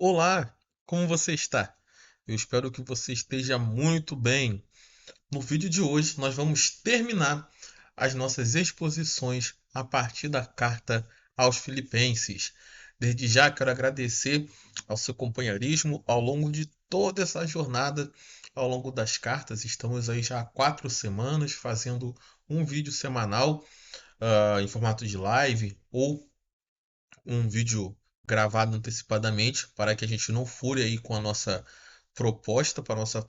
Olá, como você está? Eu espero que você esteja muito bem. No vídeo de hoje, nós vamos terminar as nossas exposições a partir da carta aos Filipenses. Desde já quero agradecer ao seu companheirismo ao longo de toda essa jornada, ao longo das cartas. Estamos aí já há 4 semanas fazendo um vídeo semanal, em formato de live ou um vídeo gravado antecipadamente para que a gente não fure aí com a nossa proposta, para a nossa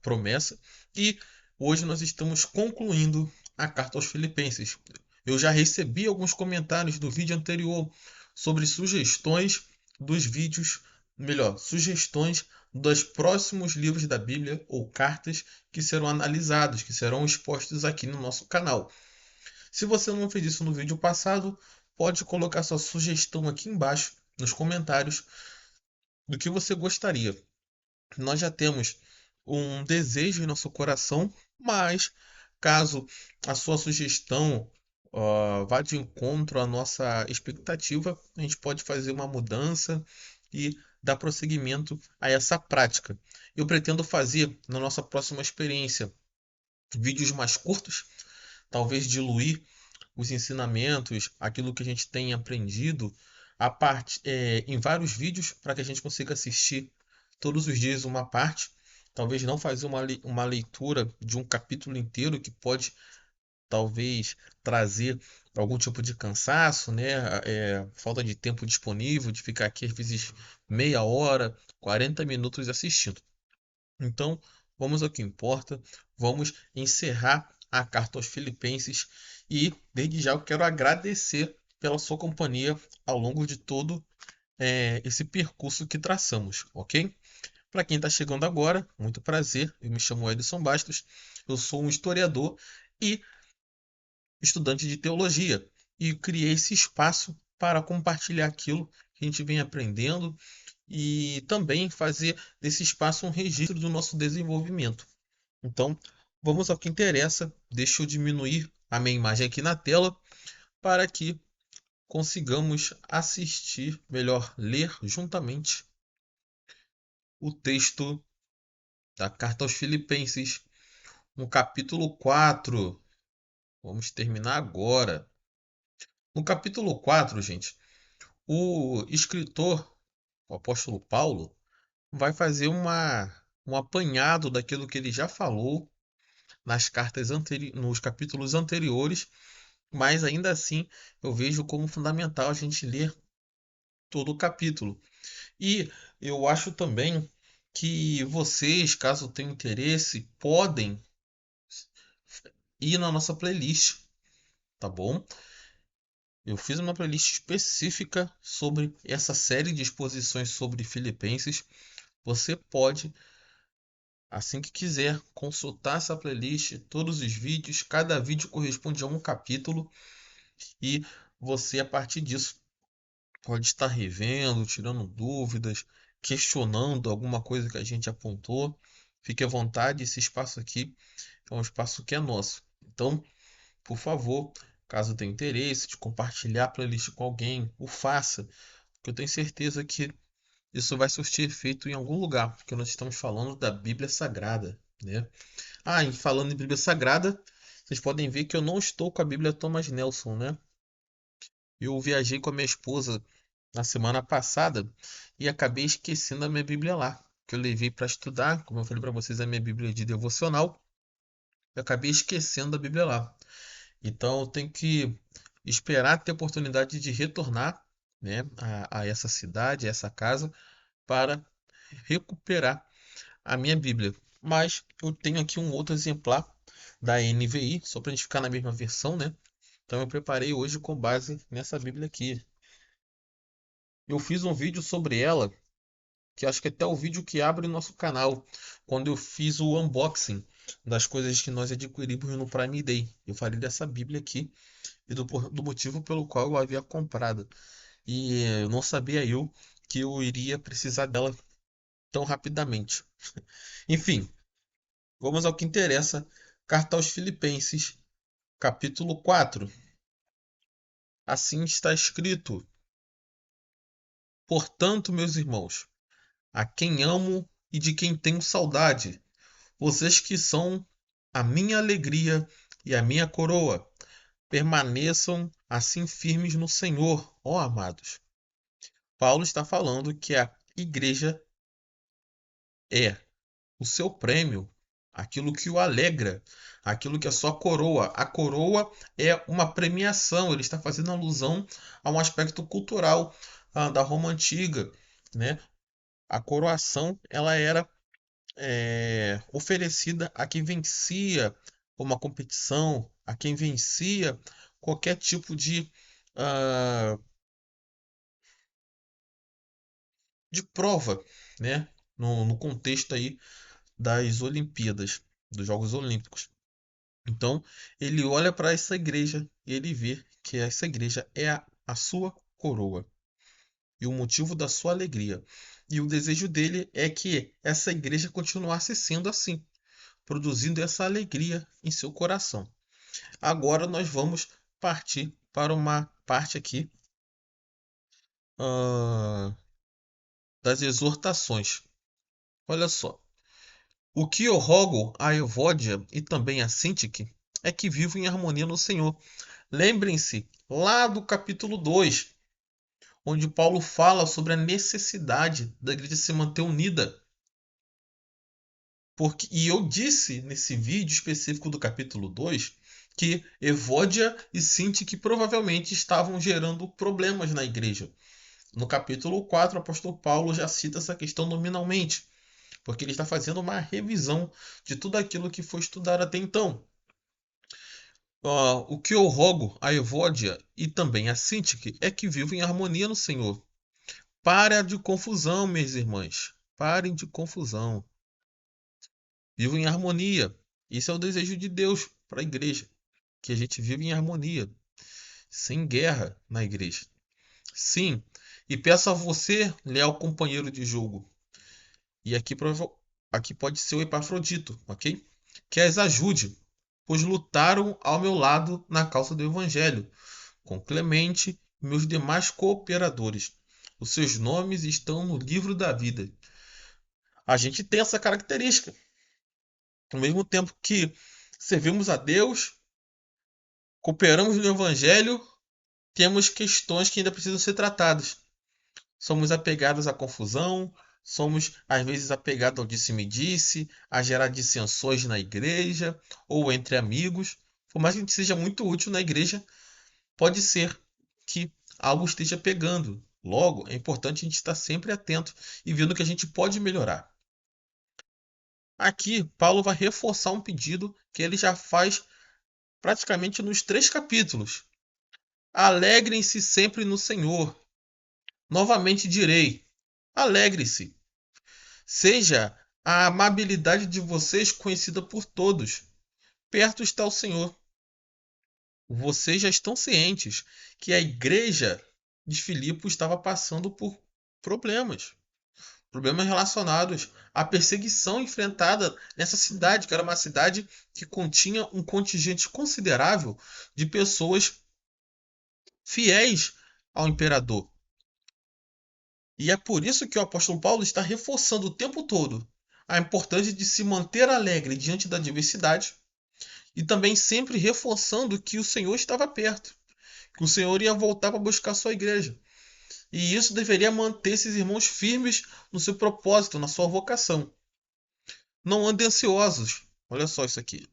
promessa. E hoje nós estamos concluindo a carta aos Filipenses. Eu já recebi alguns comentários do vídeo anterior sobre sugestões dos vídeos, melhor, sugestões dos próximos livros da Bíblia ou cartas que serão analisados, que serão expostos aqui no nosso canal. Se você não fez isso no vídeo passado, pode colocar sua sugestão aqui embaixo nos comentários do que você gostaria. Nós já temos um desejo em nosso coração, mas caso a sua sugestão vá de encontro à nossa expectativa, a gente pode fazer uma mudança e dar prosseguimento a essa prática. Eu pretendo fazer na nossa próxima experiência vídeos mais curtos, talvez diluir os ensinamentos, aquilo que a gente tem aprendido em vários vídeos para que a gente consiga assistir todos os dias uma parte. Talvez não fazer uma leitura de um capítulo inteiro que pode talvez trazer algum tipo de cansaço, né? Falta de tempo disponível, de ficar aqui às vezes meia hora, 40 minutos assistindo. Então, vamos ao que importa. Vamos encerrar a carta aos Filipenses e, desde já, eu quero agradecer pela sua companhia ao longo de todo esse percurso que traçamos, ok? Para quem está chegando agora, muito prazer. Eu me chamo Edson Bastos. Eu sou um historiador e estudante de teologia e criei esse espaço para compartilhar aquilo que a gente vem aprendendo e também fazer desse espaço um registro do nosso desenvolvimento. Então, vamos ao que interessa. Deixa eu diminuir a minha imagem aqui na tela para que consigamos assistir, melhor, ler juntamente o texto da carta aos Filipenses, no capítulo 4. Vamos terminar agora. No capítulo 4, gente, o escritor, o apóstolo Paulo, vai fazer um apanhado daquilo que ele já falou nos capítulos anteriores, mas ainda assim eu vejo como fundamental a gente ler todo o capítulo. E eu acho também que vocês, caso tenham interesse, podem ir na nossa playlist, tá bom? Eu fiz uma playlist específica sobre essa série de exposições sobre Filipenses. Você pode, assim que quiser, consultar essa playlist, todos os vídeos. Cada vídeo corresponde a um capítulo e você, a partir disso, pode estar revendo, tirando dúvidas, questionando alguma coisa que a gente apontou. Fique à vontade, esse espaço aqui é um espaço que é nosso. Então, por favor, caso tenha interesse de compartilhar a playlist com alguém, o faça, porque eu tenho certeza que isso vai surtir efeito em algum lugar, porque nós estamos falando da Bíblia Sagrada, né? E falando em Bíblia Sagrada, vocês podem ver que eu não estou com a Bíblia Thomas Nelson, né? Eu viajei com a minha esposa na semana passada e acabei esquecendo a minha Bíblia lá, que eu levei para estudar, como eu falei para vocês, a minha Bíblia de devocional, eu acabei esquecendo a Bíblia lá. Então eu tenho que esperar ter a oportunidade de retornar, né, a essa cidade, a essa casa, para recuperar a minha Bíblia. Mas eu tenho aqui um outro exemplar da NVI, só para a gente ficar na mesma versão, né? Então eu preparei hoje com base nessa Bíblia aqui. Eu fiz um vídeo sobre ela, que acho que até o vídeo que abre o nosso canal, quando eu fiz o unboxing das coisas que nós adquirimos no Prime Day. Eu falei dessa Bíblia aqui e do motivo pelo qual eu havia comprado. E não sabia eu que eu iria precisar dela tão rapidamente. Enfim, vamos ao que interessa. Carta aos Filipenses, capítulo 4. Assim está escrito: Portanto, meus irmãos, a quem amo e de quem tenho saudade, vocês que são a minha alegria e a minha coroa, permaneçam assim firmes no Senhor, ó amados. Paulo está falando que a igreja é o seu prêmio, aquilo que o alegra, aquilo que é sua coroa. A coroa é uma premiação, ele está fazendo alusão a um aspecto cultural da Roma antiga, né? A coroação ela era oferecida a quem vencia uma competição, a quem vencia qualquer tipo ah, de prova, né? No contexto aí das Olimpíadas, dos Jogos Olímpicos. Então, ele olha para essa igreja e ele vê que essa igreja é a sua coroa e o motivo da sua alegria. E o desejo dele é que essa igreja continuasse sendo assim, produzindo essa alegria em seu coração. Agora nós vamos partir para uma parte aqui ah, das exortações. Olha só. O que eu rogo a Evódia e também a Sintique é que vivam em harmonia no Senhor. Lembrem-se lá do capítulo 2, onde Paulo fala sobre a necessidade da igreja se manter unida. E eu disse nesse vídeo específico do capítulo 2 que Evódia e Sintique provavelmente estavam gerando problemas na igreja. No capítulo 4, o apóstolo Paulo já cita essa questão nominalmente, porque ele está fazendo uma revisão de tudo aquilo que foi estudado até então. O que eu rogo a Evódia e também a Sintique é que vivam em harmonia no Senhor. Parem de confusão, minhas irmãs. Parem de confusão. Vivam em harmonia. Isso é o desejo de Deus para a igreja. Que a gente viva em harmonia. Sem guerra na igreja. Sim. E peço a você, leal companheiro de jogo. E aqui pode ser o Epafrodito, ok? Que as ajude, pois lutaram ao meu lado na causa do Evangelho, com Clemente e meus demais cooperadores. Os seus nomes estão no livro da vida. A gente tem essa característica. Ao mesmo tempo que servimos a Deus, cooperamos no Evangelho, temos questões que ainda precisam ser tratadas. Somos apegados à confusão, somos às vezes apegados ao disse-me-disse, a gerar dissensões na igreja ou entre amigos. Por mais que a gente seja muito útil na igreja, pode ser que algo esteja pegando. Logo, é importante a gente estar sempre atento e vendo o que a gente pode melhorar. Aqui, Paulo vai reforçar um pedido que ele já faz praticamente nos 3 capítulos. Alegrem-se sempre no Senhor. Novamente direi: alegre-se. Seja a amabilidade de vocês conhecida por todos. Perto está o Senhor. Vocês já estão cientes que a igreja de Filipe estava passando por problemas. Problemas relacionados à perseguição enfrentada nessa cidade, que era uma cidade que continha um contingente considerável de pessoas fiéis ao imperador. E é por isso que o apóstolo Paulo está reforçando o tempo todo a importância de se manter alegre diante da adversidade e também sempre reforçando que o Senhor estava perto, que o Senhor ia voltar para buscar a sua igreja. E isso deveria manter esses irmãos firmes no seu propósito, na sua vocação. Não andem ansiosos. Olha só isso aqui.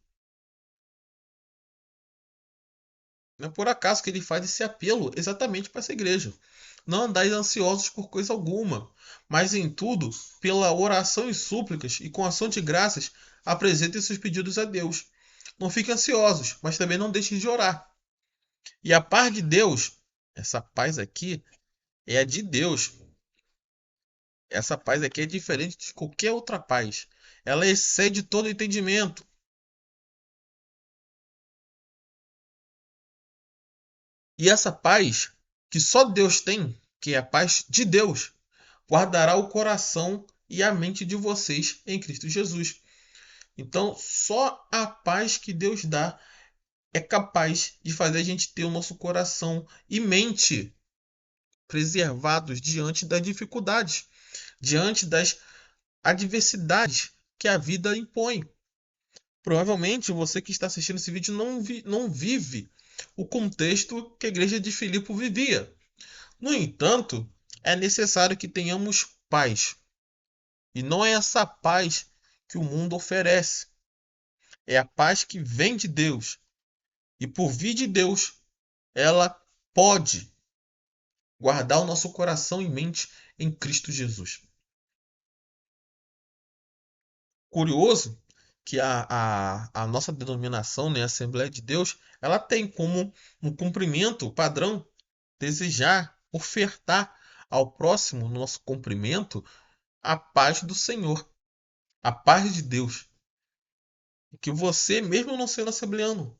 Não é por acaso que ele faz esse apelo exatamente para essa igreja. Não andais ansiosos por coisa alguma, mas em tudo, pela oração e súplicas e com ação de graças, apresentem seus pedidos a Deus. Não fiquem ansiosos, mas também não deixem de orar. E a paz de Deus, essa paz aqui é a de Deus. Essa paz aqui é diferente de qualquer outra paz. Ela excede todo entendimento. E essa paz que só Deus tem, que é a paz de Deus, guardará o coração e a mente de vocês em Cristo Jesus. Então, só a paz que Deus dá é capaz de fazer a gente ter o nosso coração e mente preservados diante das dificuldades, diante das adversidades que a vida impõe. Provavelmente você que está assistindo esse vídeo não vive o contexto que a igreja de Filipe vivia. No entanto, é necessário que tenhamos paz. E não é essa paz que o mundo oferece. É a paz que vem de Deus. E por vir de Deus, ela pode guardar o nosso coração e mente em Cristo Jesus. Curioso que a nossa denominação, né, Assembleia de Deus, ela tem como um cumprimento padrão desejar, ofertar ao próximo, no nosso cumprimento, a paz do Senhor, a paz de Deus. Que você, mesmo não sendo assembleano,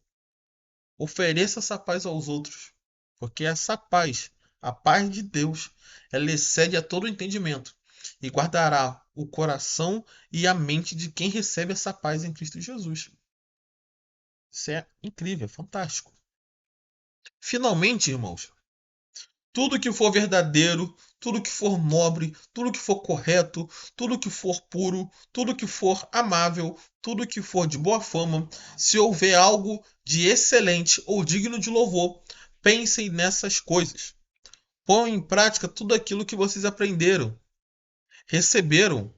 ofereça essa paz aos outros. Porque essa paz, a paz de Deus, ela excede a todo entendimento e guardará o coração e a mente de quem recebe essa paz em Cristo Jesus. Isso é incrível, é fantástico. Finalmente, irmãos, tudo que for verdadeiro, tudo que for nobre, tudo que for correto, tudo que for puro, tudo que for amável, tudo que for de boa fama, se houver algo de excelente ou digno de louvor, pensem nessas coisas. Ponham em prática tudo aquilo que vocês aprenderam, receberam,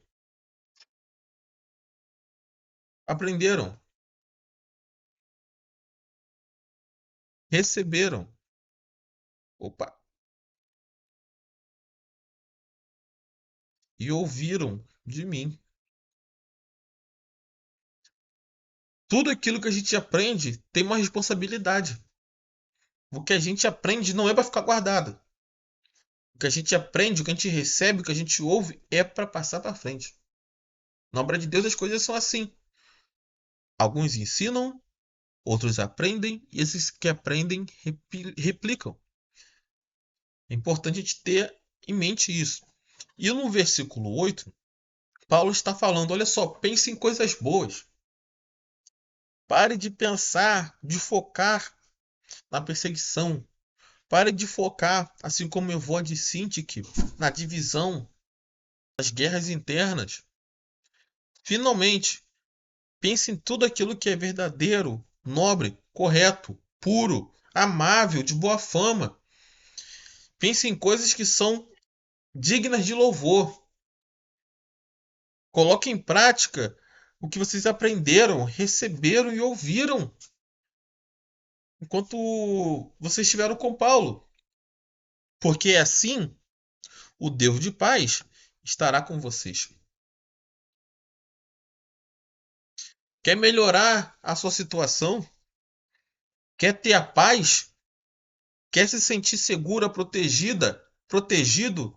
aprenderam, receberam. Opa, e ouviram de mim. Tudo aquilo que a gente aprende tem uma responsabilidade. O que a gente aprende não é para ficar guardado. O que a gente aprende, o que a gente recebe, o que a gente ouve é para passar para frente. Na obra de Deus as coisas são assim. Alguns ensinam, outros aprendem, e esses que aprendem replicam. É importante a gente ter em mente isso. E no versículo 8, Paulo está falando, olha só, pense em coisas boas. Pare de pensar, de focar na perseguição. Pare de focar, assim como Evó de Sintique, na divisão, nas guerras internas. Finalmente, pense em tudo aquilo que é verdadeiro, nobre, correto, puro, amável, de boa fama. Pense em coisas que são dignas de louvor. Coloque em prática o que vocês aprenderam, receberam e ouviram enquanto vocês estiveram com Paulo. Porque assim o Deus de paz estará com vocês. Quer melhorar a sua situação? Quer ter a paz? Quer se sentir segura, protegida, protegido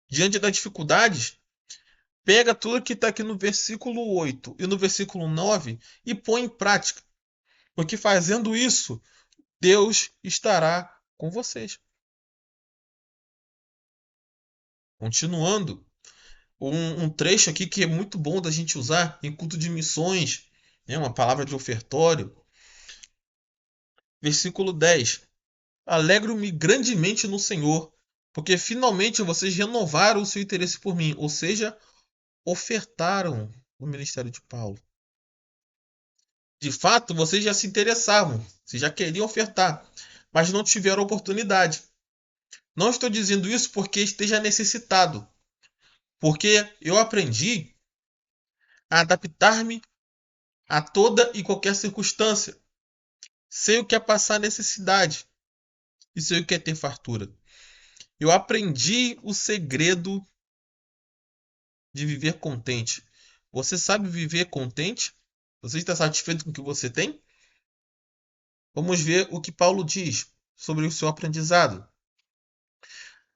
diante das dificuldades? Pega tudo que está aqui no versículo 8 e no versículo 9 e põe em prática. Porque fazendo isso, Deus estará com vocês. Continuando, um trecho aqui que é muito bom da gente usar em culto de missões, né? Uma palavra de ofertório. Versículo 10. Alegro-me grandemente no Senhor, porque finalmente vocês renovaram o seu interesse por mim, ou seja, ofertaram o ministério de Paulo. De fato, vocês já se interessavam, vocês já queriam ofertar, mas não tiveram oportunidade. Não estou dizendo isso porque esteja necessitado, porque eu aprendi a adaptar-me a toda e qualquer circunstância. Sei o que é passar necessidade e sei o que é ter fartura. Eu aprendi o segredo de viver contente. Você sabe viver contente? Você está satisfeito com o que você tem? Vamos ver o que Paulo diz sobre o seu aprendizado.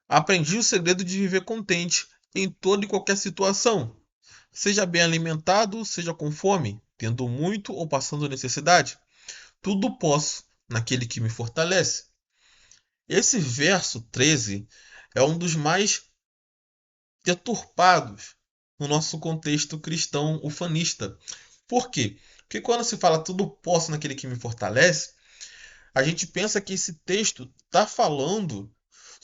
Aprendi o segredo de viver contente em toda e qualquer situação. Seja bem alimentado, seja com fome, tendo muito ou passando necessidade. Tudo posso naquele que me fortalece. Esse verso 13 é um dos mais deturpados no nosso contexto cristão ufanista. Por quê? Porque quando se fala tudo posso naquele que me fortalece, a gente pensa que esse texto está falando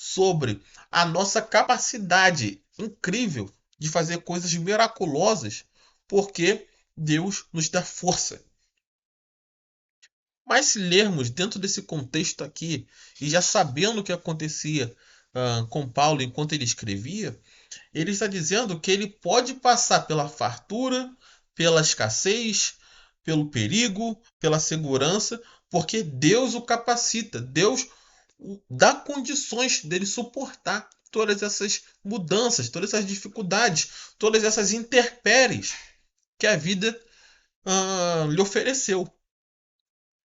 sobre a nossa capacidade incrível de fazer coisas miraculosas, porque Deus nos dá força. Mas se lermos dentro desse contexto aqui, e já sabendo o que acontecia com Paulo enquanto ele escrevia, ele está dizendo que ele pode passar pela fartura, pela escassez, pelo perigo, pela segurança, porque Deus o capacita, Deus dá condições dele suportar todas essas mudanças, todas essas dificuldades, todas essas intempéries que a vida lhe ofereceu.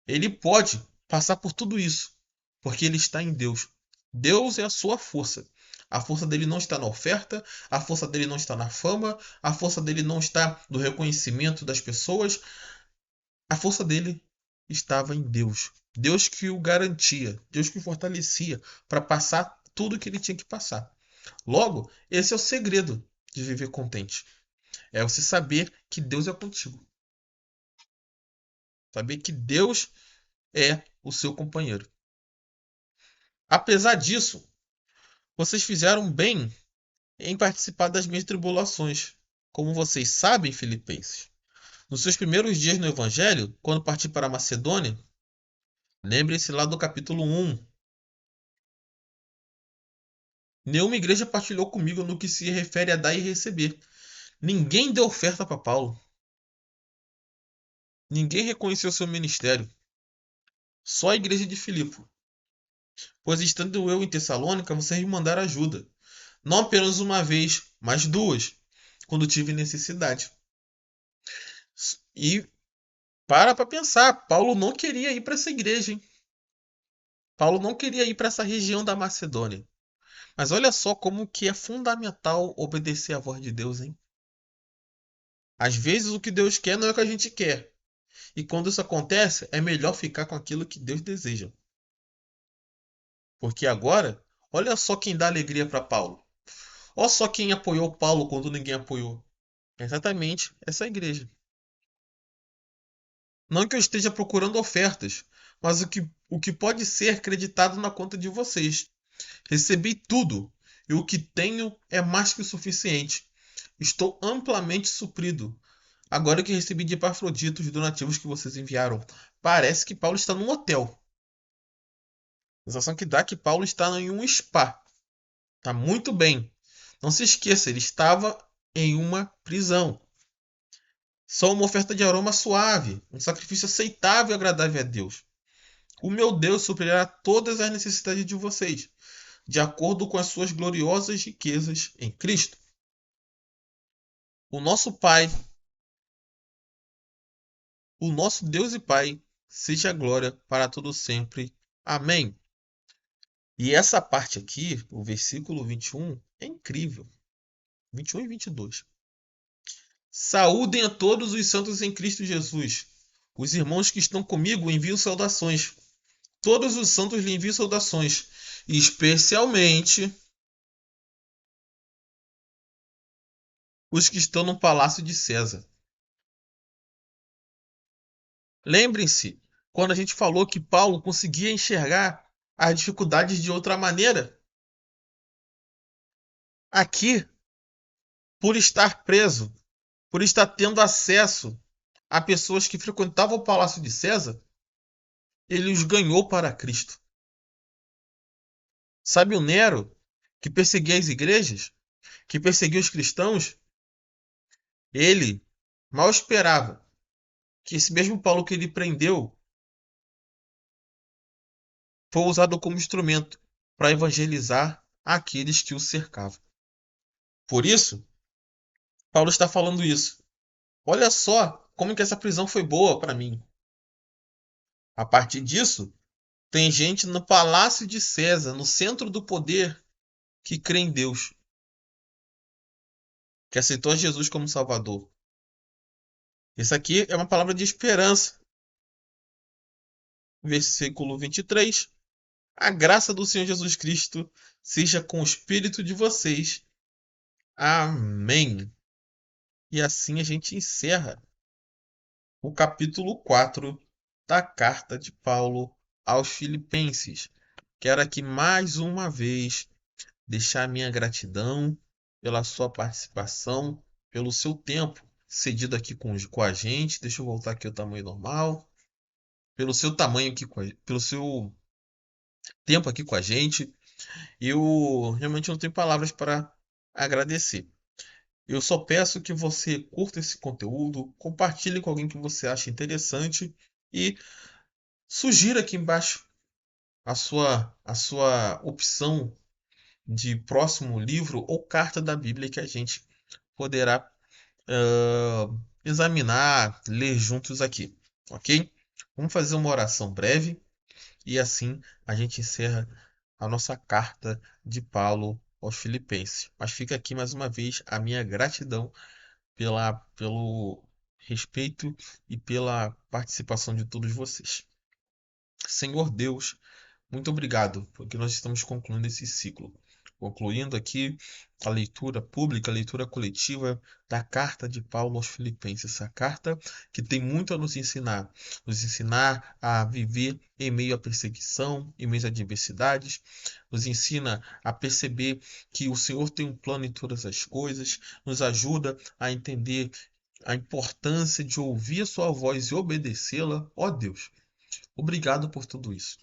Ele pode passar por tudo isso, porque ele está em Deus. Deus é a sua força. A força dele não está na oferta, a força dele não está na fama, a força dele não está no reconhecimento das pessoas. A força dele estava em Deus. Deus que o garantia, Deus que o fortalecia para passar tudo o que ele tinha que passar. Logo, esse é o segredo de viver contente. É você saber que Deus é contigo. Saber que Deus é o seu companheiro. Apesar disso, vocês fizeram bem em participar das minhas tribulações. Como vocês sabem, filipenses, nos seus primeiros dias no Evangelho, quando parti para a Macedônia, lembrem-se lá do capítulo 1. Nenhuma igreja partilhou comigo no que se refere a dar e receber. Ninguém deu oferta para Paulo. Ninguém reconheceu seu ministério. Só a igreja de Filipe. Pois estando eu em Tessalônica, vocês me mandaram ajuda. Não apenas uma vez, mas duas, quando tive necessidade. E para pensar, Paulo não queria ir para essa igreja, hein? Paulo não queria ir para essa região da Macedônia. Mas olha só como que é fundamental obedecer à voz de Deus, hein? Às vezes o que Deus quer não é o que a gente quer. E quando isso acontece, é melhor ficar com aquilo que Deus deseja. Porque agora, olha só quem dá alegria para Paulo. Olha só quem apoiou Paulo quando ninguém apoiou. É exatamente essa igreja. Não que eu esteja procurando ofertas, mas o que pode ser creditado na conta de vocês. Recebi tudo, e o que tenho é mais que o suficiente. Estou amplamente suprido. Agora que recebi de Epafrodito os donativos que vocês enviaram, parece que Paulo está num hotel. A sensação que dá é que Paulo está em um spa. Está muito bem. Não se esqueça, ele estava em uma prisão. Só uma oferta de aroma suave, um sacrifício aceitável e agradável a Deus. O meu Deus suprirá todas as necessidades de vocês, de acordo com as suas gloriosas riquezas em Cristo. O nosso Pai, o nosso Deus e Pai, seja glória para todo sempre. Amém. E essa parte aqui, o versículo 21, é incrível. 21 e 22. Saúdem a todos os santos em Cristo Jesus. Os irmãos que estão comigo enviam saudações. Todos os santos lhe enviam saudações, especialmente os que estão no palácio de César. Lembrem-se, quando a gente falou que Paulo conseguia enxergar as dificuldades de outra maneira. Aqui, por estar preso, por estar tendo acesso a pessoas que frequentavam o palácio de César, ele os ganhou para Cristo. Sabe o Nero, que perseguia as igrejas, que perseguia os cristãos? Ele mal esperava que esse mesmo Paulo que ele prendeu foi usado como instrumento para evangelizar aqueles que o cercavam. Por isso, Paulo está falando isso. Olha só como que essa prisão foi boa para mim. A partir disso, tem gente no palácio de César, no centro do poder, que crê em Deus, que aceitou Jesus como Salvador. Isso aqui é uma palavra de esperança. Versículo 23. A graça do Senhor Jesus Cristo seja com o espírito de vocês. Amém. E assim a gente encerra o capítulo 4 da carta de Paulo aos Filipenses. quero aqui mais uma vez deixar minha gratidão pela sua participação, pelo seu tempo cedido aqui com a gente. Deixa eu voltar aqui ao tamanho normal. Pelo seu tamanho aqui, pelo seu tempo aqui com a gente. Eu realmente não tenho palavras para agradecer. Eu só peço que você curta esse conteúdo, compartilhe com alguém que você acha interessante e sugira aqui embaixo a sua opção de próximo livro ou carta da Bíblia que a gente poderá examinar, ler juntos aqui, ok? Vamos fazer uma oração breve e assim a gente encerra a nossa carta de Paulo aos Filipenses. Mas fica aqui mais uma vez a minha gratidão pelo respeito e pela participação de todos vocês. Senhor Deus, muito obrigado, porque nós estamos concluindo esse ciclo. Concluindo aqui a leitura pública, a leitura coletiva da carta de Paulo aos Filipenses. Essa carta que tem muito a nos ensinar a viver em meio à perseguição, em meio às adversidades, nos ensina a perceber que o Senhor tem um plano em todas as coisas, nos ajuda a entender a importância de ouvir a sua voz e obedecê-la. Ó Deus, obrigado por tudo isso.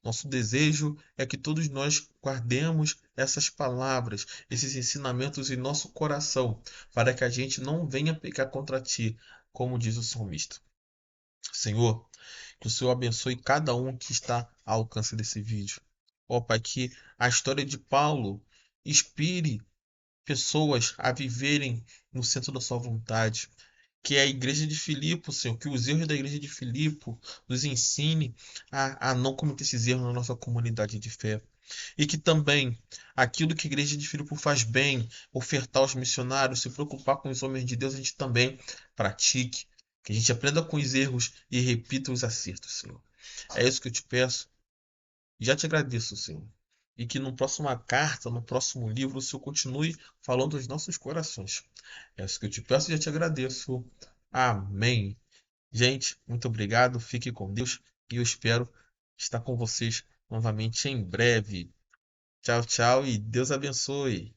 Nosso desejo é que todos nós guardemos essas palavras, esses ensinamentos em nosso coração, para que a gente não venha pecar contra ti, como diz o salmista. Senhor, que o Senhor abençoe cada um que está ao alcance desse vídeo. Ó Pai, que a história de Paulo inspire pessoas a viverem no centro da sua vontade, que é a igreja de Filipe, Senhor, que os erros da igreja de Filipe nos ensine a não cometer esses erros na nossa comunidade de fé. E que também aquilo que a igreja de Filipe faz bem, ofertar aos missionários, se preocupar com os homens de Deus, a gente também pratique. Que a gente aprenda com os erros e repita os acertos, Senhor. É isso que eu te peço. E já te agradeço, Senhor. E que no próxima carta, no próximo livro, o Senhor continue falando aos nossos corações. É isso que eu te peço e já te agradeço. Amém. Gente, muito obrigado. Fique com Deus e eu espero estar com vocês novamente em breve. Tchau, tchau e Deus abençoe.